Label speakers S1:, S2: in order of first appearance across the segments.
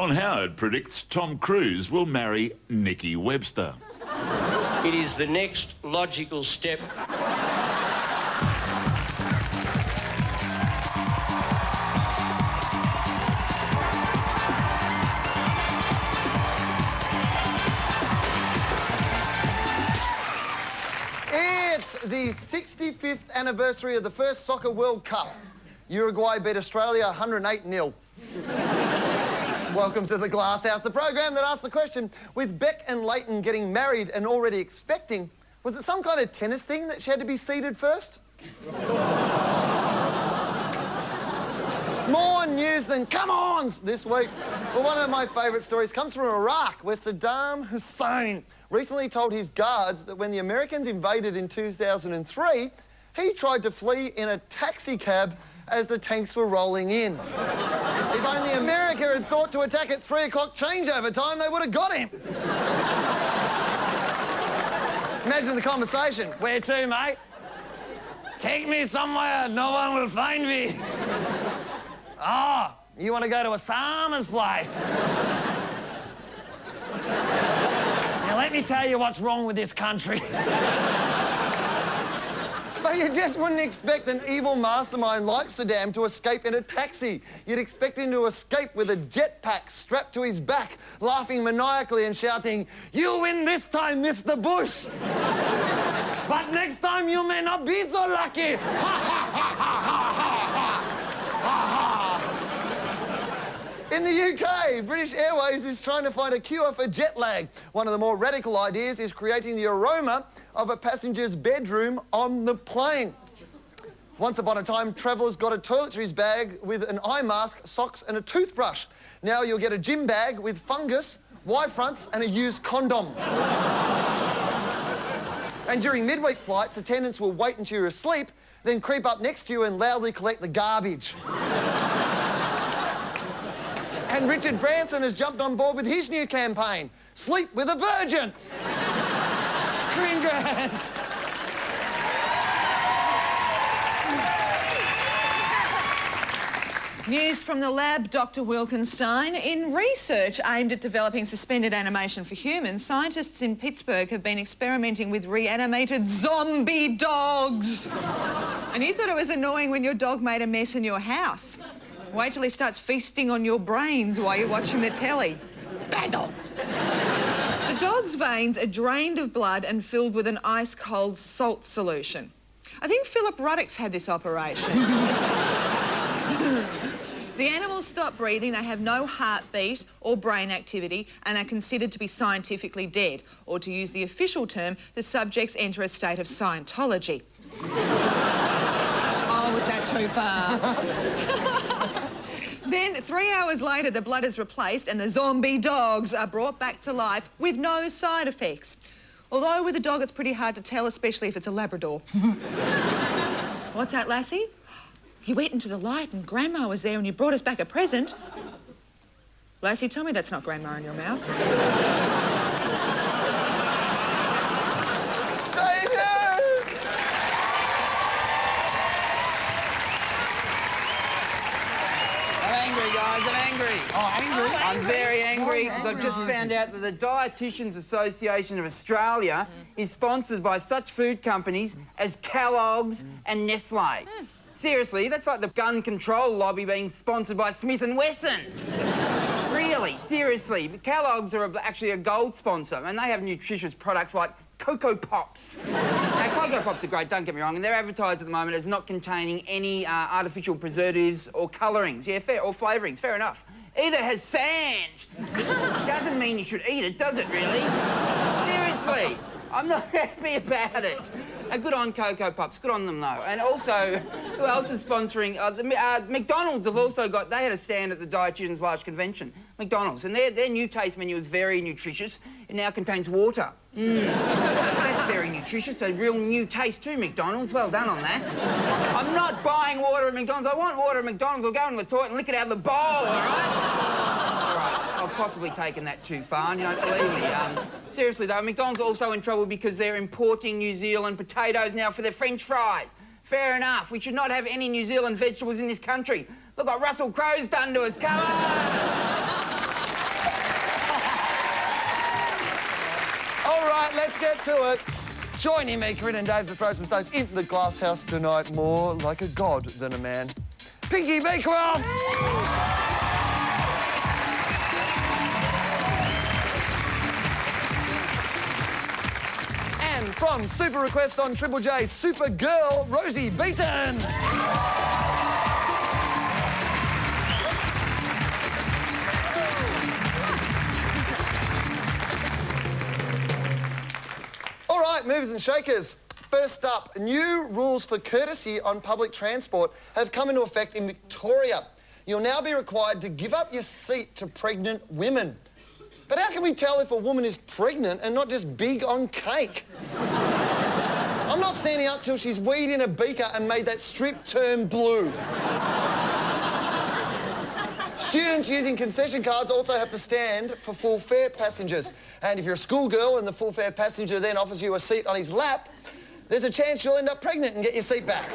S1: Ron Howard predicts Tom Cruise will marry Nikki Webster.
S2: It is the next logical step.
S3: It's the 65th anniversary of the first Soccer World Cup. Uruguay beat Australia 108-0. Welcome to the Glass House, the program that asks the question, with Beck and Leighton getting married and already expecting, was it some kind of tennis thing that she had to be seeded first? More news than come-ons this week. Well, one of my favourite stories comes from Iraq, where Saddam Hussein recently told his guards that when the Americans invaded in 2003, he tried to flee in a taxi cab as the tanks were rolling in. If only America had thought to attack at 3 o'clock changeover time, they would have got him. Imagine the conversation. Where to, mate? Take me somewhere no one will find me. Oh, you want to go to Osama's place? Now, let me tell you what's wrong with this country. But you just wouldn't expect an evil mastermind like Saddam to escape in a taxi. You'd expect him to escape with a jetpack strapped to his back, laughing maniacally and shouting, "You win this time, Mr. Bush! But next time you may not be so lucky! Ha ha ha ha ha ha ha ha!" In the UK, British Airways is trying to find a cure for jet lag. One of the more radical ideas is creating the aroma of a passenger's bedroom on the plane. Once upon a time, travellers got a toiletries bag with an eye mask, socks and a toothbrush. Now you'll get a gym bag with fungus, Y-fronts and a used condom. And during midweek flights, attendants will wait until you're asleep, then creep up next to you and loudly collect the garbage. And Richard Branson has jumped on board with his new campaign, Sleep with a Virgin. Corrine Grant.
S4: News from the lab, Dr. Wilkenstein. In research aimed at developing suspended animation for humans, scientists in Pittsburgh have been experimenting with reanimated zombie dogs. And you thought it was annoying when your dog made a mess in your house. Wait till he starts feasting on your brains while you're watching the telly. Bad dog. The dog's veins are drained of blood and filled with an ice-cold salt solution. I think Philip Ruddock's had this operation. The animals stop breathing, they have no heartbeat or brain activity and are considered to be scientifically dead. Or to use the official term, the subjects enter a state of Scientology. Oh, was that too far? Then, 3 hours later, the blood is replaced and the zombie dogs are brought back to life with no side effects. Although with a dog, it's pretty hard to tell, especially if it's a Labrador. What's that, Lassie? You went into the light and Grandma was there and you brought us back a present. Lassie, tell me that's not Grandma in your mouth.
S5: I'm angry.
S3: Oh, angry?
S5: I'm very angry because I've just found out that the Dietitians Association of Australia is sponsored by such food companies as Kellogg's and Nestle. Seriously, that's like the gun control lobby being sponsored by Smith & Wesson. Really, seriously. Kellogg's are actually a gold sponsor and they have nutritious products like Cocoa Pops. Now, Cocoa Pops are great, don't get me wrong, and they're advertised at the moment as not containing any artificial preservatives or colourings, yeah, fair, or flavourings, fair enough. Either has sand. Doesn't mean you should eat it, does it, really? Seriously, I'm not happy about it. Good on Cocoa Pops, good on them, though. And also, who else is sponsoring? McDonald's have also got, they had a stand at the Dietitians' Large Convention, McDonald's, and their new taste menu is very nutritious. It now contains water. That's very nutritious, a real new taste too, McDonald's. Well done on that. I'm not buying water at McDonald's. I want water at McDonald's. I'll go in the toilet and lick it out of the bowl, all right? All right, I've possibly taken that too far, and you don't believe me. Seriously, though, McDonald's are also in trouble because they're importing New Zealand potatoes now for their French fries. Fair enough. We should not have any New Zealand vegetables in this country. Look what Russell Crowe's done to us. Come on!
S3: get to it. Joining me, Corrine and Dave, to throw some stones into the glass house tonight, more like a god than a man. Pinky Beecroft! And from Super Request on Triple J, Super Girl, Rosie Beaton. All right, movers and shakers. First up, new rules for courtesy on public transport have come into effect in Victoria. You'll now be required to give up your seat to pregnant women. But how can we tell if a woman is pregnant and not just big on cake? I'm not standing up till she's weed in a beaker and made that strip turn blue. Students using concession cards also have to stand for full fare passengers. And if you're a schoolgirl and the full fare passenger then offers you a seat on his lap, there's a chance you'll end up pregnant and get your seat back.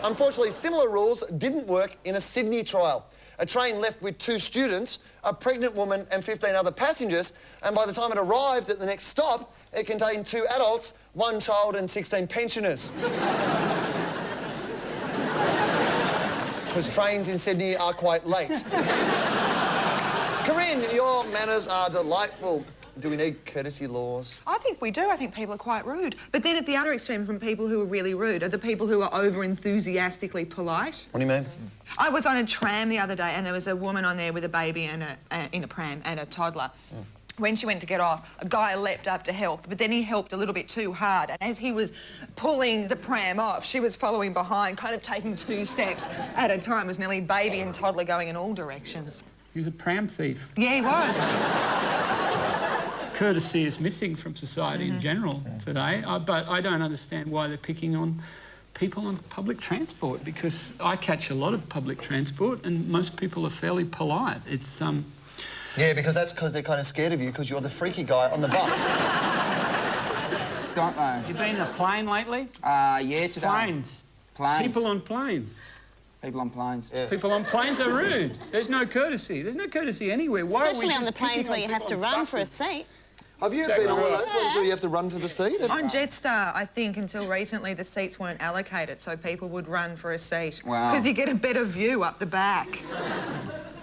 S3: Unfortunately, similar rules didn't work in a Sydney trial. A train left with 2 students, a pregnant woman and 15 other passengers, and by the time it arrived at the next stop, it contained 2 adults, 1 child and 16 pensioners. Because trains in Sydney are quite late. Corrine, your manners are delightful. Do we need courtesy laws?
S4: I think we do. I think people are quite rude. But then at the other extreme from people who are really rude are the people who are over-enthusiastically polite.
S3: What do you mean?
S4: I was on a tram the other day and there was a woman on there with a baby and in a pram and a toddler. When she went to get off, a guy leapt up to help, but then he helped a little bit too hard. And as he was pulling the pram off, she was following behind, kind of taking 2 steps at a time. It was nearly baby and toddler going in all directions.
S6: He was a pram thief.
S4: Yeah, he was.
S6: Courtesy is missing from society in general today, but I don't understand why they're picking on people on public transport, because I catch a lot of public transport and most people are fairly polite. It's,
S3: Yeah, because that's because they're kind of scared of you because you're the freaky guy on the bus.
S5: Don't they?
S6: You been in a plane lately?
S5: Yeah, today.
S6: Planes.
S5: Planes.
S6: People on planes.
S5: People on planes.
S3: Yeah.
S6: People on planes are rude. There's no courtesy. There's no courtesy anywhere. Why
S7: Especially
S6: are we
S7: on the
S6: just picking
S7: planes where
S6: on
S7: you have
S6: people
S7: to
S6: on
S7: run for a
S6: buses?
S7: seat.
S3: Have you
S6: Exactly
S3: been on one of
S6: right.
S3: those ones where you have to run for the seat?
S4: On Jetstar, I think until recently the seats weren't allocated, so people would run for a seat.
S5: Wow.
S4: Because you get a better view up the back.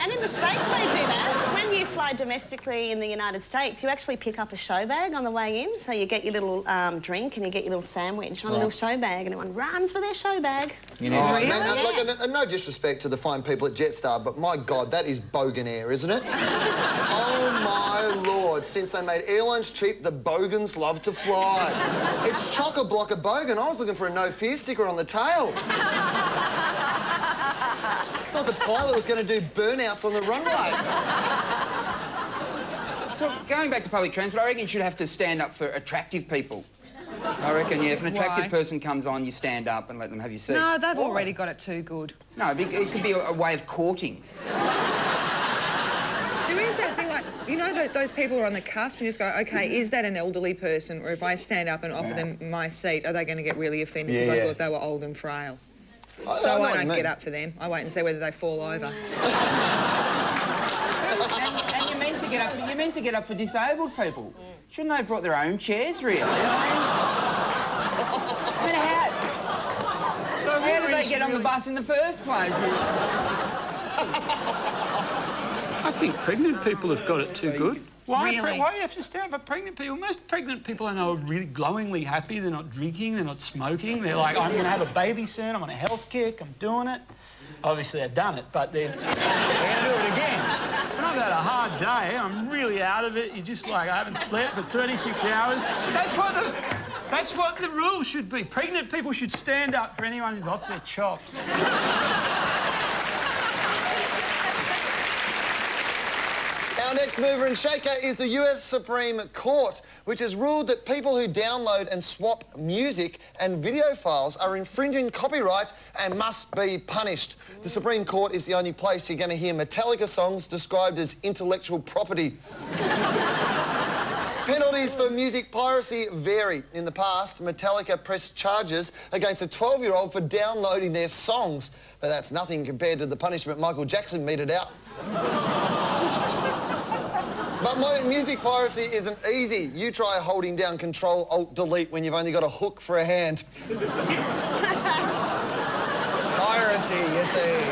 S7: And in the States they do that. When you fly domestically in the United States, you actually pick up a show bag on the way in. So you get your little drink and you get your little sandwich on a little show bag and everyone runs for their show bag.
S5: You know,
S4: Really?
S3: Man, like, no disrespect to the fine people at Jetstar, but my God, that is bogan air, isn't it? Oh, my Lord. Since they made airlines cheap, the bogans love to fly. It's chock-a-block a bogan. I was looking for a no-fear sticker on the tail. Thought the pilot was going to do burnouts on the runway.
S5: So, going back to public transport, I reckon you should have to stand up for attractive people. I reckon, yeah, if an attractive
S4: Why?
S5: person comes on, you stand up and let them have your seat.
S4: No, they've already got it too good.
S5: No, it could be a way of courting.
S4: There is that thing, like, you know, those people who are on the cusp and you just go, OK, is that an elderly person? Or if I stand up and offer them my seat, are they going to get really offended because I thought they were old and frail? So I don't get up for them. I wait and see whether they fall over.
S5: And you're meant to get up for, you're meant to get up for disabled people. Shouldn't they have brought their own chairs, really? I mean, how did they get on the bus in the first place?
S6: I think pregnant people have got it too good. Why do
S4: Really?
S6: you have to stand for pregnant people? Most pregnant people I know are really glowingly happy. They're not drinking, they're not smoking. They're like, I'm going to have a baby soon, I'm on a health kick, I'm doing it. Obviously, they've done it, but they're going to do it again. When I've had a hard day, I'm really out of it. You're just like, I haven't slept for 36 hours. That's what the rules should be. Pregnant people should stand up for anyone who's off their chops.
S3: Our next mover and shaker is the US Supreme Court, which has ruled that people who download and swap music and video files are infringing copyright and must be punished. The Supreme Court is the only place you're going to hear Metallica songs described as intellectual property. Penalties for music piracy vary. In the past, Metallica pressed charges against a 12-year-old for downloading their songs, but that's nothing compared to the punishment Michael Jackson meted out. But music piracy isn't easy. You try holding down Control-Alt-Delete when you've only got a hook for a hand. Piracy, you see.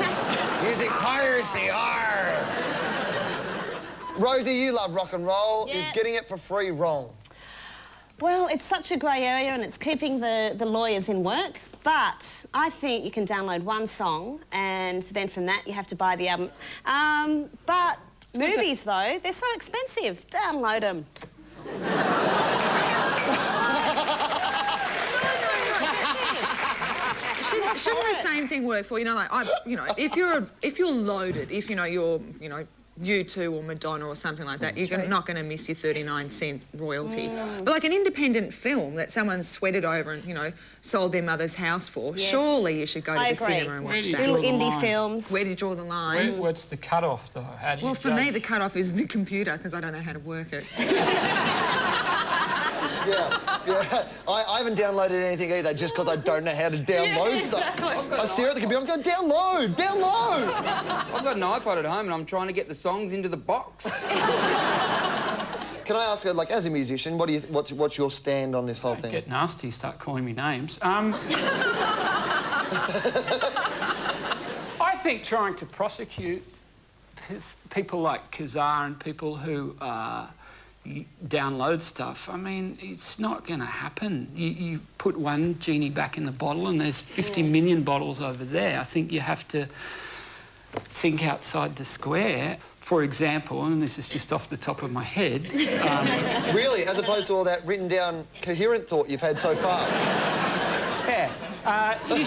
S3: Music piracy, arr! Rosie, you love rock and roll.
S7: Yeah.
S3: Is getting it for free wrong?
S7: Well, it's such a grey area and it's keeping the lawyers in work. But I think you can download one song and then from that you have to buy the album. But movies, though, they're so expensive. Download them.
S4: Shouldn't the same thing work for, you know, like, if you're loaded, if, you're, U2 or Madonna or something like that, you're not going to miss your 39-cent royalty. But like an independent film that someone sweated over and, sold their mother's house for, surely you should go to the cinema and watch that.
S7: Little indie films.
S4: Where do you draw the line?
S6: What's the cut-off, though? How do you
S4: Well, for me, the cut-off is the computer, because I don't know how to work it.
S3: Yeah. I haven't downloaded anything either just because I don't know how to download stuff. I stare at the computer, I'm going, download!
S5: I've got an iPod at home and I'm trying to get the songs into the box.
S3: Can I ask, like, as a musician, what's your stand on this whole thing?
S6: Get nasty, start calling me names. I think trying to prosecute people like Kazar and people who download stuff, I mean, it's not going to happen. You put one genie back in the bottle and there's 50 million bottles over there. I think you have to think outside the square. For example, and this is just off the top of my head...
S3: Really? As opposed to all that written down coherent thought you've had so far?
S6: Yeah. You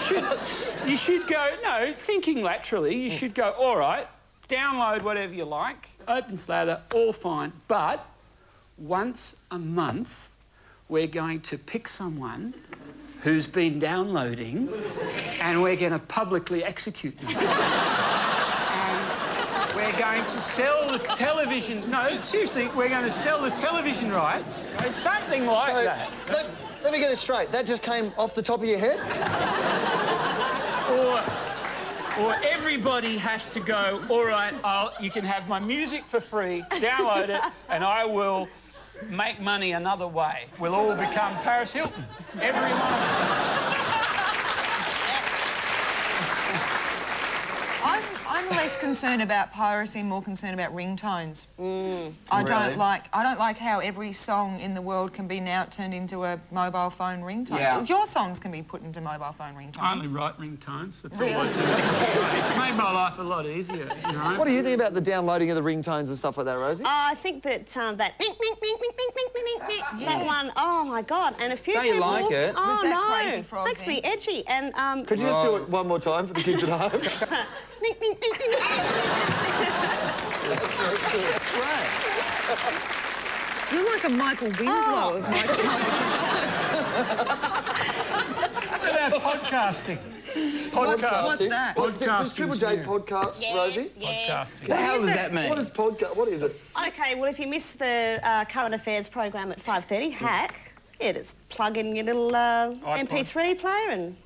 S6: should go... No, thinking laterally, you should go, all right, download whatever you like, open slather, all fine, but once a month we're going to pick someone who's been downloading and we're going to publicly execute them. We're going to sell the television... No, seriously, we're going to sell the television rights. Something like that.
S3: Let me get this straight. That just came off the top of your head?
S6: Or everybody has to go, all right, you can have my music for free, download it, and I will make money another way. We'll all become Paris Hilton. Every one of us.
S4: I'm less concerned about piracy, more concerned about ringtones. I don't like how every song in the world can be now turned into a mobile phone ringtone.
S5: Yeah.
S4: Your songs can be put into mobile phone ringtones.
S6: I only write ringtones, that's all I do. It's made my life a lot easier,
S3: What do you think about the downloading of the ringtones and stuff like that, Rosie?
S7: I think that that that one, oh my God, and a few
S5: Don't you
S7: people...
S5: like it?
S7: Oh
S4: Was that
S7: no,
S4: Crazy Frog
S7: makes me
S4: thing?
S7: edgy. And
S3: Could you just do it one more time for the kids at home? That's very cool.
S5: Right.
S4: You're like a Michael Winslow of Michael.
S6: What about podcasting?
S4: What's that?
S3: Does Triple J podcast, Rosie?
S7: Yes.
S5: What the hell does that mean?
S3: What is podcast? What is it?
S7: Okay, well, if you miss the current affairs program at 5:30, hack, just plug in your little MP3 player and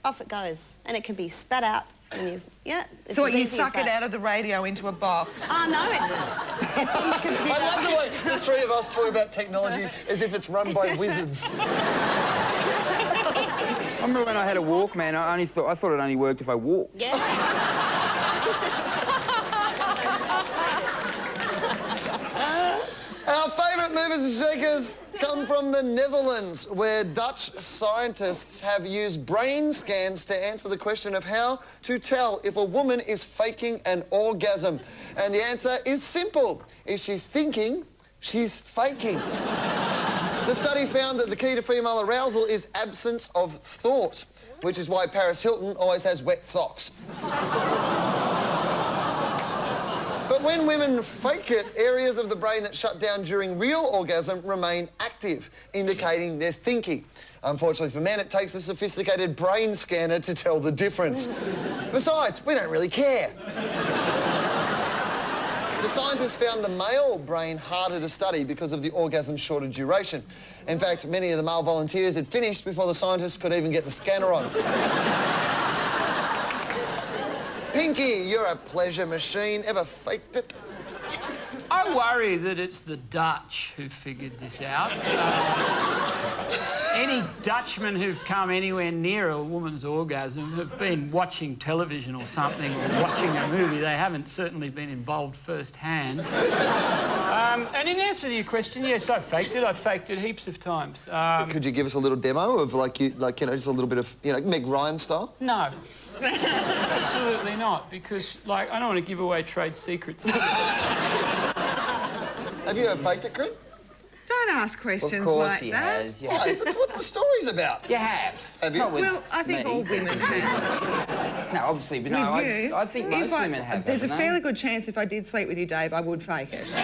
S7: off it goes. And it can be spat out when you... Yeah. It's
S4: So
S7: as
S4: you
S7: easy as
S4: suck it
S7: that.
S4: out of the radio into a box?
S7: Oh, no, it's on the computer.
S3: I love the way the three of us talk about technology as if it's run by wizards.
S5: I remember when I had a Walkman, I thought it only worked if I walked.
S7: Yeah.
S3: Our favourite movers and shakers come from the Netherlands, where Dutch scientists have used brain scans to answer the question of how to tell if a woman is faking an orgasm. And the answer is simple. If she's thinking, she's faking. The study found that the key to female arousal is absence of thought, which is why Paris Hilton always has wet socks. But when women fake it, areas of the brain that shut down during real orgasm remain active, indicating they're thinking. Unfortunately for men, it takes a sophisticated brain scanner to tell the difference. Besides, we don't really care. The scientists found the male brain harder to study because of the orgasm's shorter duration. In fact, many of the male volunteers had finished before the scientists could even get the scanner on. Pinky, you're a pleasure machine. Ever faked it?
S6: I worry that it's the Dutch who figured this out. Any Dutchmen who've come anywhere near a woman's orgasm have been watching television or something, or watching a movie. They haven't certainly been involved firsthand. And in answer to your question, yes, I faked it. I faked it heaps of times.
S3: Could you give us a little demo of, just a little bit of, Meg Ryan style?
S6: No. Absolutely not, because, I don't want to give away trade secrets.
S3: Have you ever faked it, Corinne?
S4: Don't ask questions
S5: Of course
S4: like
S5: he
S4: that.
S5: has.
S3: Why? That's what the story's about.
S5: You have.
S3: Have you?
S5: Not with
S4: Well, I think
S5: me.
S4: all women have.
S5: No, obviously, but no,
S4: With you,
S5: I think most women have.
S4: there's a
S5: haven't they?
S4: fairly good chance if I did sleep with you, Dave, I would fake it.
S5: I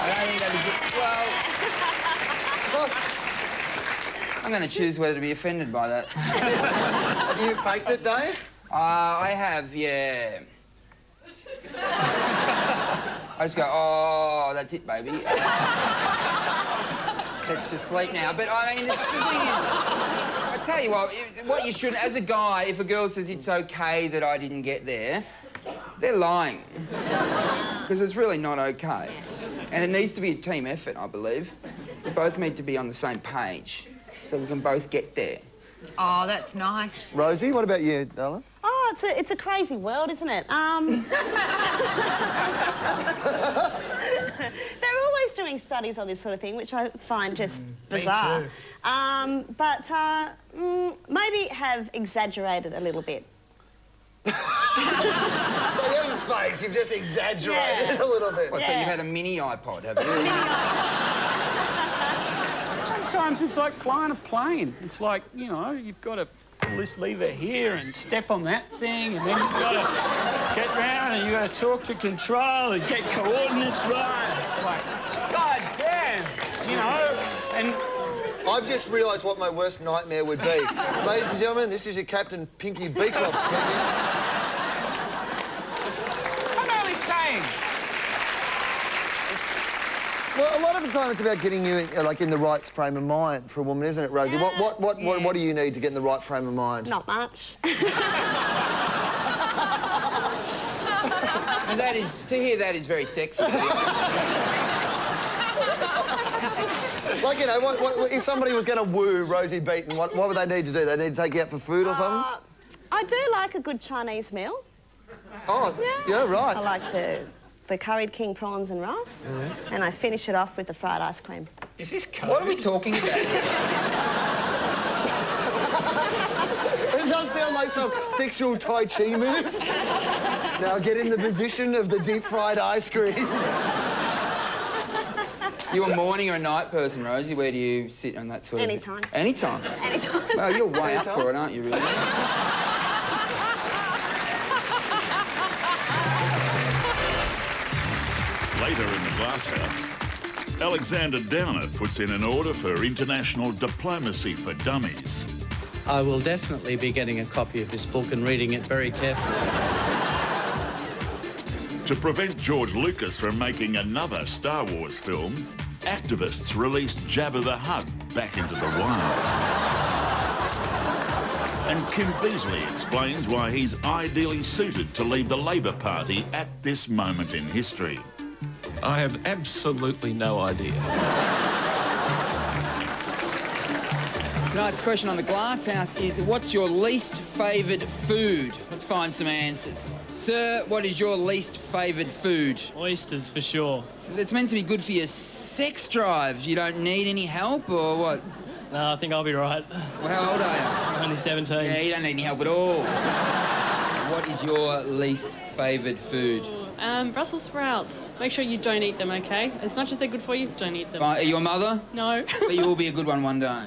S5: don't think that'd be good. Well, I'm going to choose whether to be offended by that.
S3: Have you faked it, Dave?
S5: I have, yeah. I just go, oh, that's it, baby. Let's just sleep now. But, I mean, the thing is, I tell you what you shouldn't... As a guy, if a girl says it's OK that I didn't get there, they're lying. Because it's really not OK. And it needs to be a team effort, I believe. We both need to be on the same page so we can both get there.
S4: Oh, that's nice.
S3: Rosie, what about you, darling?
S7: Oh, it's a crazy world, isn't it? They're always doing studies on this sort of thing, which I find just bizarre.
S6: Me too.
S7: But maybe have exaggerated a little bit.
S3: So you haven't faked, you've just exaggerated a little bit.
S5: What, so you've had a mini iPod, have you?
S6: Sometimes it's like flying a plane. It's like, you've got to pull this lever here and step on that thing, and then you've got to get round and you've got to talk to control and get coordinates right. It's like, God damn, and...
S3: I've just realised what my worst nightmare would be. Ladies and gentlemen, this is your Captain Pinky Beecroft speaking.
S6: I'm only saying.
S3: Well, a lot of the time it's about getting you, in the right frame of mind for a woman, isn't it, Rosie?
S7: Yeah.
S3: What do you need to get in the right frame of mind?
S7: Not much.
S5: And that is... To hear that is very sexy, to be honest.
S3: If somebody was going to woo Rosie Beaton, what would they need to do? They need to take you out for food or something?
S7: I do like a good Chinese meal.
S3: Oh, yeah, right.
S7: I like the curried king prawns and rice, and I finish it off with the fried ice cream.
S6: Is this code?
S5: What are we talking about?
S3: It does sound like some sexual Tai Chi move. Now get in the position of the deep-fried ice cream.
S5: You a morning or a night person, Rosie? Where do you sit on that sort of...
S7: Anytime.
S5: Anytime?
S7: Anytime.
S5: Well, you're way up
S3: Anytime.
S5: for it, aren't you, really?
S1: Later in the glass house, Alexander Downer puts in an order for international diplomacy for dummies.
S8: I will definitely be getting a copy of this book and reading it very carefully.
S1: To prevent George Lucas from making another Star Wars film, activists released Jabba the Hutt back into the wild. And Kim Beazley explains why he's ideally suited to lead the Labor Party at this moment in history.
S9: I have absolutely no idea.
S5: Tonight's question on the Glass House is, what's your least favoured food? Let's find some answers. Sir, what is your least favoured food?
S10: Oysters, for sure.
S5: So it's meant to be good for your sex drive. You don't need any help, or what?
S10: No, I think I'll be right.
S5: Well, how old are you?
S10: I'm only 17.
S5: Yeah, you don't need any help at all. What is your least favoured food?
S11: Brussels sprouts. Make sure you don't eat them, OK? As much as they're good for you, don't eat them.
S5: Are you a mother?
S11: No.
S5: But you will be a good one day.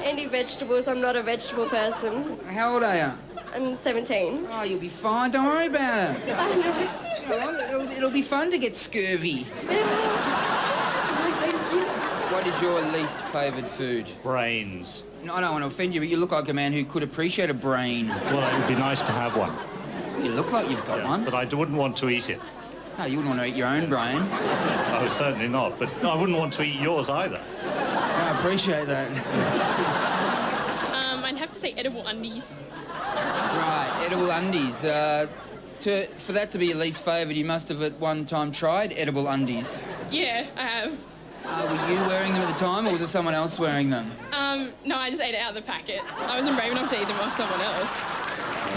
S11: Any vegetables. I'm not a vegetable person.
S5: How old are you?
S11: I'm 17.
S5: Oh, you'll be fine. Don't worry about it.
S11: I know.
S5: It'll be fun to get scurvy. What is your least favoured food?
S10: Brains.
S5: No, I don't want to offend you, but you look like a man who could appreciate a brain.
S10: Well, it would be nice to have one.
S5: You look like you've got one.
S10: But I wouldn't want to eat it.
S5: No, you wouldn't want to eat your own brain.
S10: Oh, certainly not. But I wouldn't want to eat yours either.
S5: I appreciate that.
S11: I'd have to say edible undies.
S5: Right, edible undies. For that to be your least favourite, you must have at one time tried edible undies.
S11: Yeah, I have.
S5: Were you wearing them at the time, or was it someone else wearing them?
S11: No, I just ate it out of the packet. I wasn't brave enough to eat them off someone else.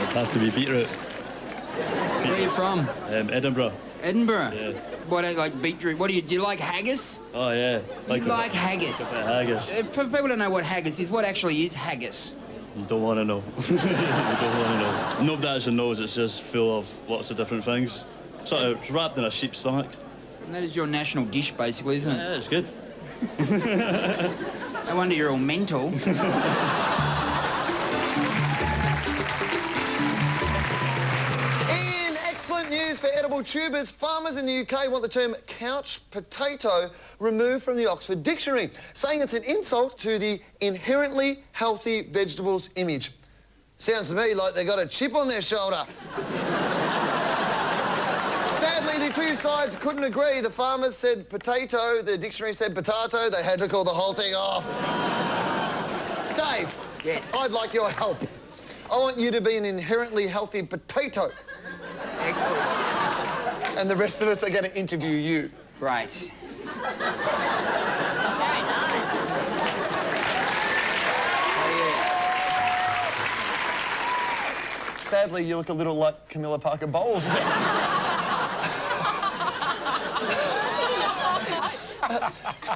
S10: It'd have to be beetroot.
S5: Where are you from?
S10: Edinburgh.
S5: Edinburgh?
S10: Yeah.
S5: What, like beetroot? What do you like haggis?
S10: Oh, yeah.
S5: You like haggis?
S10: A bit of haggis.
S5: For people who don't know what haggis is, what actually is haggis?
S10: You don't want to know. You don't want to know. Nobody actually knows. It's just full of lots of different things. Sort of wrapped in a sheep's stomach.
S5: And that is your national dish, basically, isn't it?
S10: Yeah, it's good.
S5: No wonder you're all mental.
S3: In excellent news for edible tubers, farmers in the UK want the term couch potato removed from the Oxford Dictionary, saying it's an insult to the inherently healthy vegetables image. Sounds to me like they got a chip on their shoulder. Sadly, the two sides couldn't agree. The farmers said potato, the dictionary said potato. They had to call the whole thing off. Dave,
S5: yes.
S3: I'd like your help. I want you to be an inherently healthy potato.
S5: Excellent.
S3: And the rest of us are going to interview you.
S5: Great.
S7: Very nice.
S3: Sadly, you look a little like Camilla Parker Bowles there.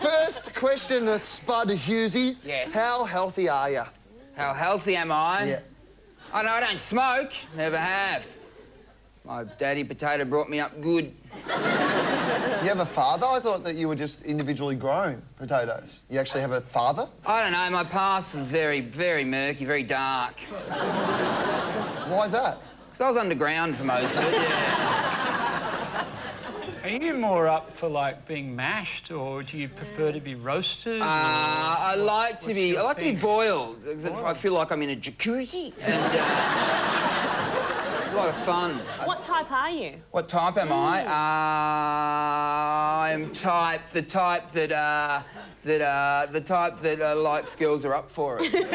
S3: First question, Spud Hughesy.
S5: Yes.
S3: How healthy are you?
S5: How healthy am I?
S3: Yeah.
S5: Oh, no, I don't smoke. Never have. My daddy potato brought me up good.
S3: You have a father? I thought that you were just individually grown potatoes. You actually have a father?
S5: I don't know, my past is very, very murky, very dark.
S3: Why is that?
S5: Because I was underground for most of it, yeah.
S6: Are you more up for, like, being mashed, or do you prefer to be roasted?
S5: I like to be boiled. I feel like I'm in a jacuzzi, and a lot of fun.
S7: What type are you?
S5: What type am I? I'm the type that likes girls are up for it.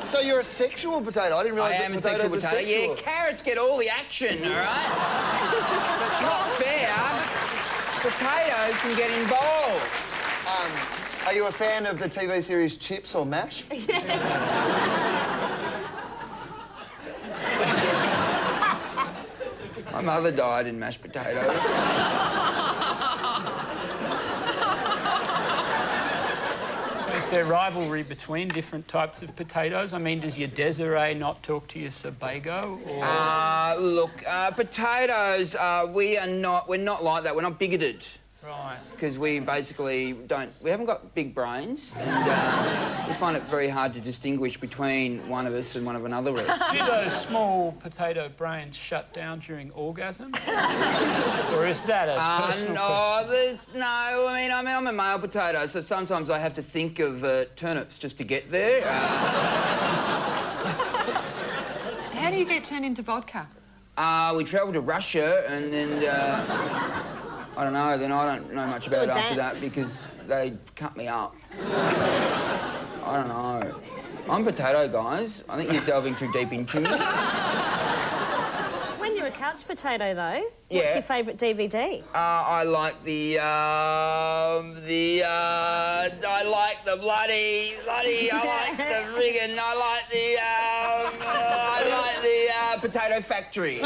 S3: So you're a sexual potato? I didn't realise
S5: I
S3: that
S5: am a
S3: potatoes
S5: sexual
S3: are
S5: potato.
S3: sexual.
S5: Yeah, carrots get all the action, all right? It's not fair. Potatoes can get involved.
S3: Are you a fan of the TV series Chips or MASH?
S5: My mother died in mashed potatoes.
S6: Is there rivalry between different types of potatoes? I mean, does your Desiree not talk to your Sebago? Or...
S5: Look, potatoes, we're not like that. We're not bigoted.
S6: Right.
S5: Because we basically we haven't got big brains, and we find it very hard to distinguish between one of us and one of another of us.
S6: Do those small potato brains shut down during orgasm? Or is that a personal question?
S5: No, I mean, I'm a male potato, so sometimes I have to think of turnips just to get there.
S4: How do you get turned into vodka?
S5: We travelled to Russia, and then... I don't know, then I don't know much about it after that because they cut me up. I don't know. I'm potato, guys. I think you're delving too deep into it.
S7: When you're a couch potato, though,
S5: Yeah.
S7: what's your favourite DVD?
S5: I like the Potato Factory.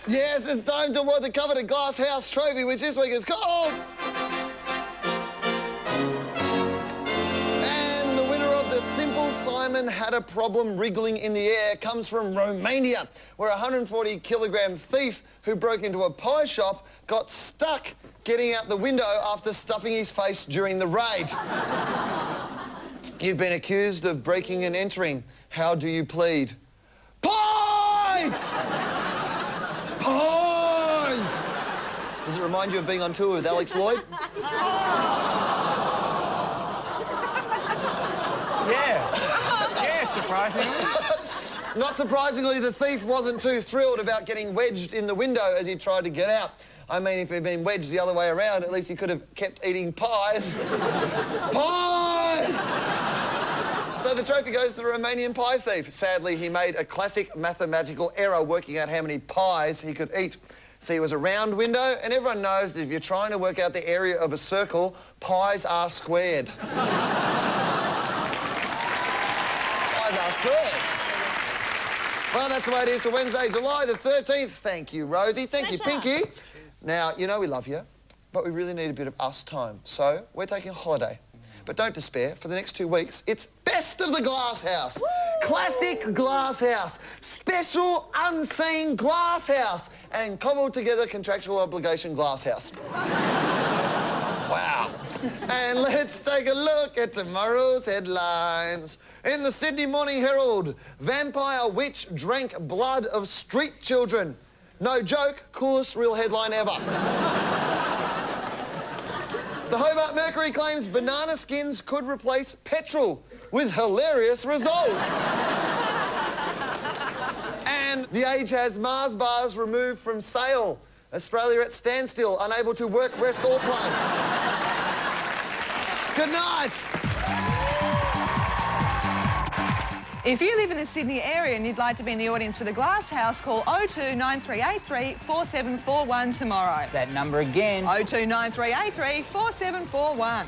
S3: Yes, it's time to award the coveted Glass House Trophy, which this week is called... And the winner of the Simple Simon Had a Problem Wriggling in the Air comes from Romania, where a 140-kilogram thief who broke into a pie shop got stuck getting out the window after stuffing his face during the raid. You've been accused of breaking and entering. How do you plead? Pies! Pies! Does it remind you of being on tour with Alex Lloyd?
S6: Yeah, surprisingly.
S3: Not surprisingly, the thief wasn't too thrilled about getting wedged in the window as he tried to get out. I mean, if he'd been wedged the other way around, at least he could have kept eating pies. Pies! So the trophy goes to the Romanian pie thief. Sadly, he made a classic mathematical error working out how many pies he could eat. See, it was a round window, and everyone knows that if you're trying to work out the area of a circle, pies are squared. Pies are squared. Well, that's the way it is for Wednesday, July the 13th. Thank you, Rosie. Thank you, Pinky. Now, you know we love you, but we really need a bit of us time. So we're taking a holiday. But don't despair. For the next 2 weeks, it's Best of the Glass House. Woo! Classic Glass House. Special unseen Glass House. And cobbled together contractual obligation Glass House. Wow. And let's take a look at tomorrow's headlines. In the Sydney Morning Herald, vampire witch drank blood of street children. No joke, coolest real headline ever. The Hobart Mercury claims banana skins could replace petrol with hilarious results. And The Age has Mars bars removed from sale. Australia at standstill, unable to work, rest or play. Good night.
S4: If you live in the Sydney area and you'd like to be in the audience for the Glass House, call 02 9383 4741 tomorrow.
S5: That number again.
S4: 02 9383 4741.